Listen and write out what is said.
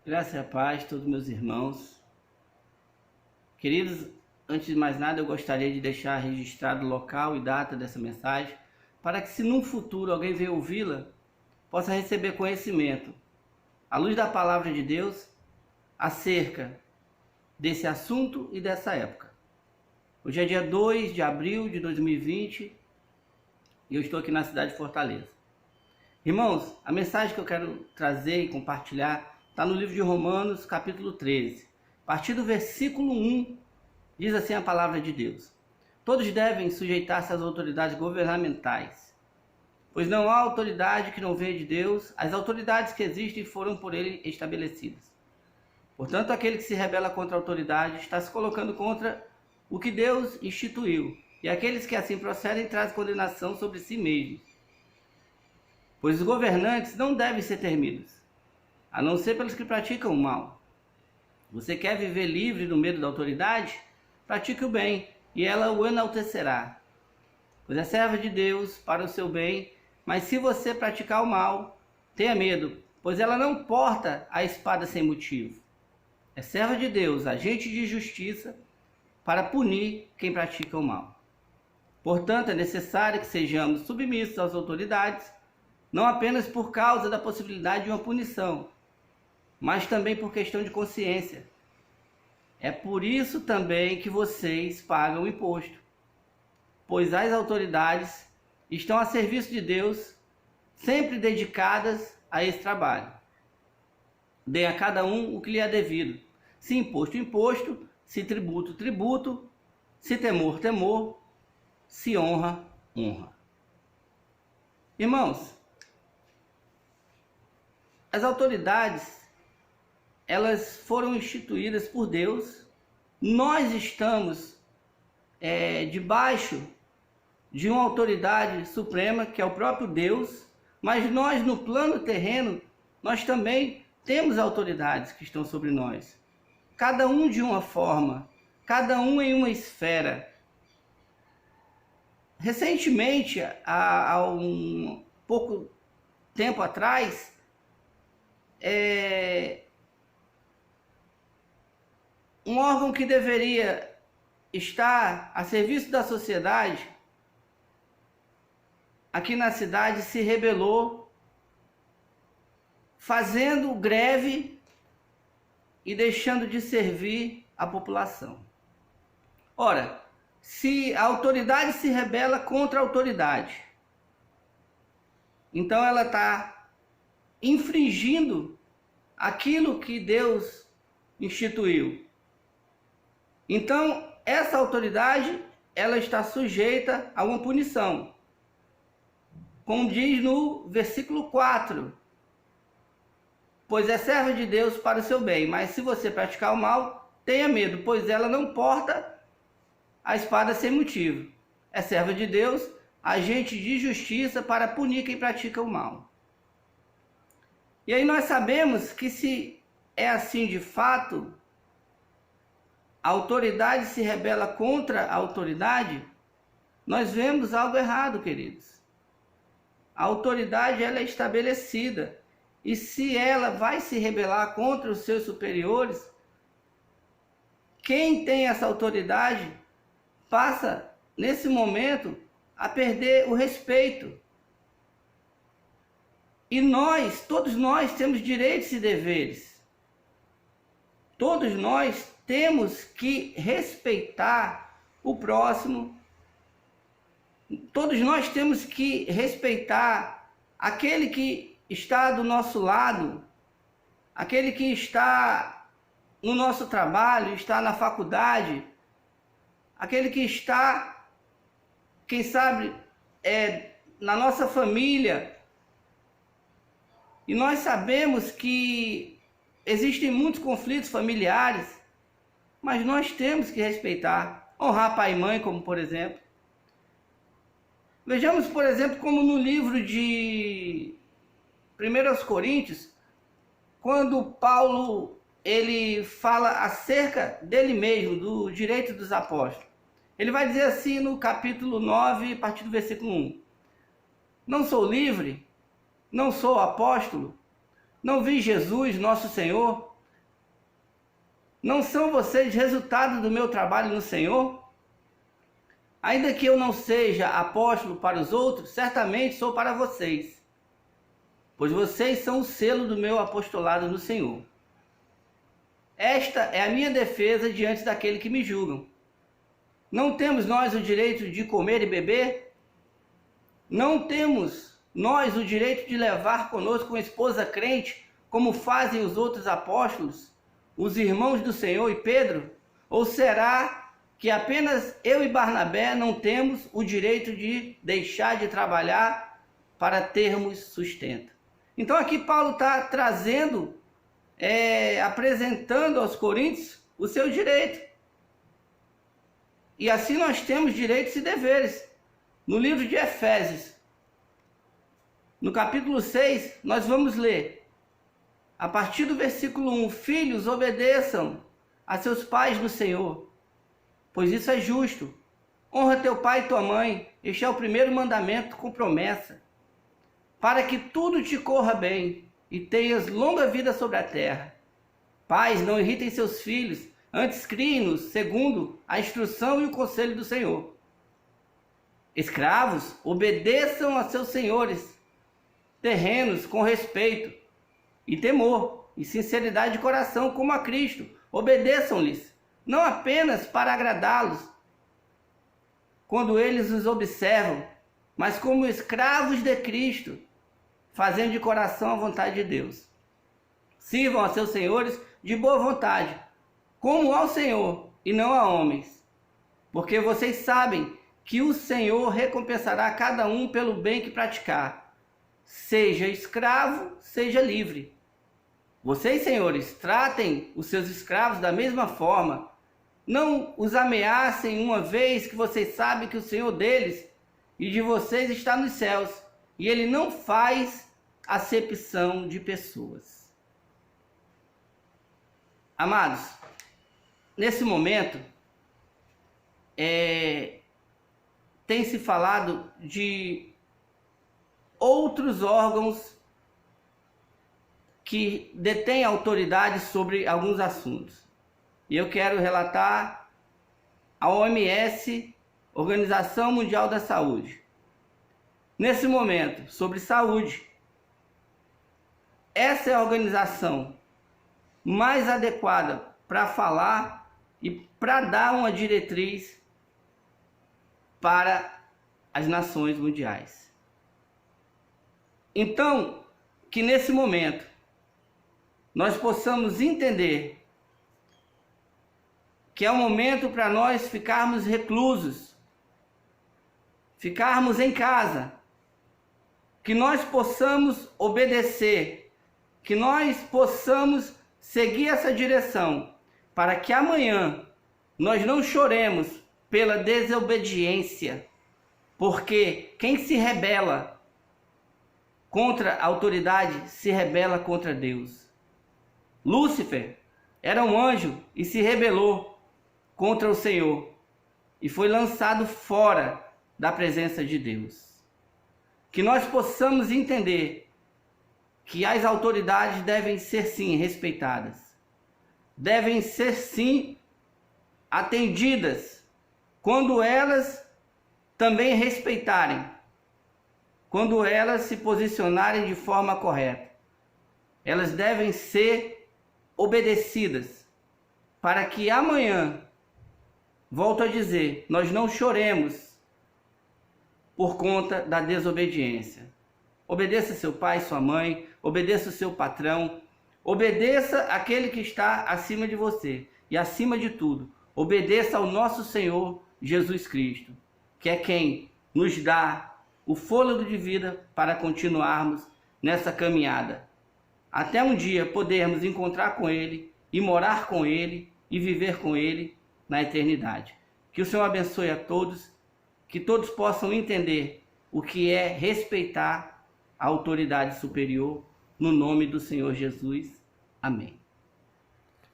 Graça e a paz, todos meus irmãos. Queridos, antes de mais nada, eu gostaria de deixar registrado o local e data dessa mensagem, para que se num futuro alguém venha ouvi-la, possa receber conhecimento, à luz da palavra de Deus, acerca desse assunto e dessa época. Hoje é dia 2 de abril de 2020 e eu estou aqui na cidade de Fortaleza. Irmãos, a mensagem que eu quero trazer e compartilhar está no livro de Romanos, capítulo 13. A partir do versículo 1, diz assim a palavra de Deus: todos devem sujeitar-se às autoridades governamentais, pois não há autoridade que não venha de Deus. As autoridades que existem foram por ele estabelecidas. Portanto, aquele que se rebela contra a autoridade está se colocando contra o que Deus instituiu, e aqueles que assim procedem trazem condenação sobre si mesmos. Pois os governantes não devem ser temidos, a não ser pelos que praticam o mal. Você quer viver livre no medo da autoridade? Pratique o bem, e ela o enaltecerá, pois é serva de Deus para o seu bem. Mas se você praticar o mal, tenha medo, pois ela não porta a espada sem motivo. É serva de Deus, agente de justiça, para punir quem pratica o mal. Portanto, é necessário que sejamos submissos às autoridades, não apenas por causa da possibilidade de uma punição, mas também por questão de consciência. É por isso também que vocês pagam imposto, pois as autoridades estão a serviço de Deus, sempre dedicadas a esse trabalho. Deem a cada um o que lhe é devido, se imposto, imposto, se tributo, tributo, se temor, temor, se honra, honra. Irmãos, as autoridades, elas foram instituídas por Deus. Nós estamos debaixo de uma autoridade suprema, que é o próprio Deus, mas nós no plano terreno, nós também temos autoridades que estão sobre nós. Cada um de uma forma, cada um em uma esfera. Recentemente, há um pouco tempo atrás, um órgão que deveria estar a serviço da sociedade, aqui na cidade, se rebelou, fazendo greve e deixando de servir a população. Ora, se a autoridade se rebela contra a autoridade, então ela está infringindo aquilo que Deus instituiu. Então, essa autoridade, ela está sujeita a uma punição. Como diz no versículo 4, pois é serva de Deus para o seu bem, mas se você praticar o mal, tenha medo, pois ela não porta a espada sem motivo. É serva de Deus, agente de justiça para punir quem pratica o mal. E aí nós sabemos que, se é assim de fato, a autoridade se rebela contra a autoridade, nós vemos algo errado, queridos. A autoridade, ela é estabelecida, e se ela vai se rebelar contra os seus superiores, quem tem essa autoridade passa, nesse momento, a perder o respeito. E nós, todos nós, temos direitos e deveres. Todos nós temos que respeitar o próximo. Todos nós temos que respeitar aquele que está do nosso lado, aquele que está no nosso trabalho, está na faculdade, aquele que está, quem sabe, na nossa família. E nós sabemos que existem muitos conflitos familiares, mas nós temos que respeitar, honrar pai e mãe, como por exemplo. Vejamos, por exemplo, como no livro de 1 Coríntios, quando Paulo ele fala acerca dele mesmo, do direito dos apóstolos. Ele vai dizer assim no capítulo 9, a partir do versículo 1. Não sou livre? Não sou apóstolo? Não vi Jesus, nosso Senhor? Não são vocês resultado do meu trabalho no Senhor? Ainda que eu não seja apóstolo para os outros, certamente sou para vocês, pois vocês são o selo do meu apostolado no Senhor. Esta é a minha defesa diante daquele que me julgam. Não temos nós o direito de comer e beber? Não temos nós o direito de levar conosco uma esposa crente, como fazem os outros apóstolos, os irmãos do Senhor e Pedro? Ou será que apenas eu e Barnabé não temos o direito de deixar de trabalhar para termos sustento? Então aqui Paulo está trazendo, apresentando aos coríntios o seu direito. E assim nós temos direitos e deveres. No livro de Efésios, no capítulo 6, nós vamos ler, a partir do versículo 1, filhos, obedeçam a seus pais no Senhor, pois isso é justo. Honra teu pai e tua mãe, este é o primeiro mandamento com promessa, para que tudo te corra bem e tenhas longa vida sobre a terra. Pais, não irritem seus filhos, antes criem-nos segundo a instrução e o conselho do Senhor. Escravos, obedeçam a seus senhores terrenos com respeito e temor e sinceridade de coração, como a Cristo. Obedeçam-lhes, não apenas para agradá-los quando eles os observam, mas como escravos de Cristo, fazendo de coração a vontade de Deus. Sirvam a seus senhores de boa vontade, como ao Senhor e não a homens, porque vocês sabem que o Senhor recompensará cada um pelo bem que praticar, seja escravo, seja livre. Vocês, senhores, tratem os seus escravos da mesma forma. Não os ameacem, uma vez que vocês sabem que o Senhor deles e de vocês está nos céus, e Ele não faz acepção de pessoas. Amados, nesse momento, tem se falado de outros órgãos que detêm autoridade sobre alguns assuntos. E eu quero relatar a OMS, Organização Mundial da Saúde. Nesse momento, sobre saúde, essa é a organização mais adequada para falar e para dar uma diretriz para as nações mundiais. Então, que nesse momento nós possamos entender que é um momento para nós ficarmos reclusos, ficarmos em casa, que nós possamos obedecer, que nós possamos seguir essa direção, para que amanhã nós não choremos pela desobediência, porque quem se rebela contra a autoridade se rebela contra Deus. Lúcifer era um anjo e se rebelou contra o Senhor e foi lançado fora da presença de Deus. Que nós possamos entender que as autoridades devem ser sim respeitadas, devem ser sim atendidas, quando elas também respeitarem, quando elas se posicionarem de forma correta. Elas devem ser obedecidas, para que amanhã, volto a dizer, nós não choremos por conta da desobediência. Obedeça seu pai, sua mãe, obedeça o seu patrão, obedeça aquele que está acima de você. E acima de tudo, obedeça ao nosso Senhor Jesus Cristo, que é quem nos dá o fôlego de vida para continuarmos nessa caminhada. Até um dia podermos encontrar com Ele e morar com Ele e viver com Ele na eternidade. Que o Senhor abençoe a todos, que todos possam entender o que é respeitar a autoridade superior, no nome do Senhor Jesus. Amém.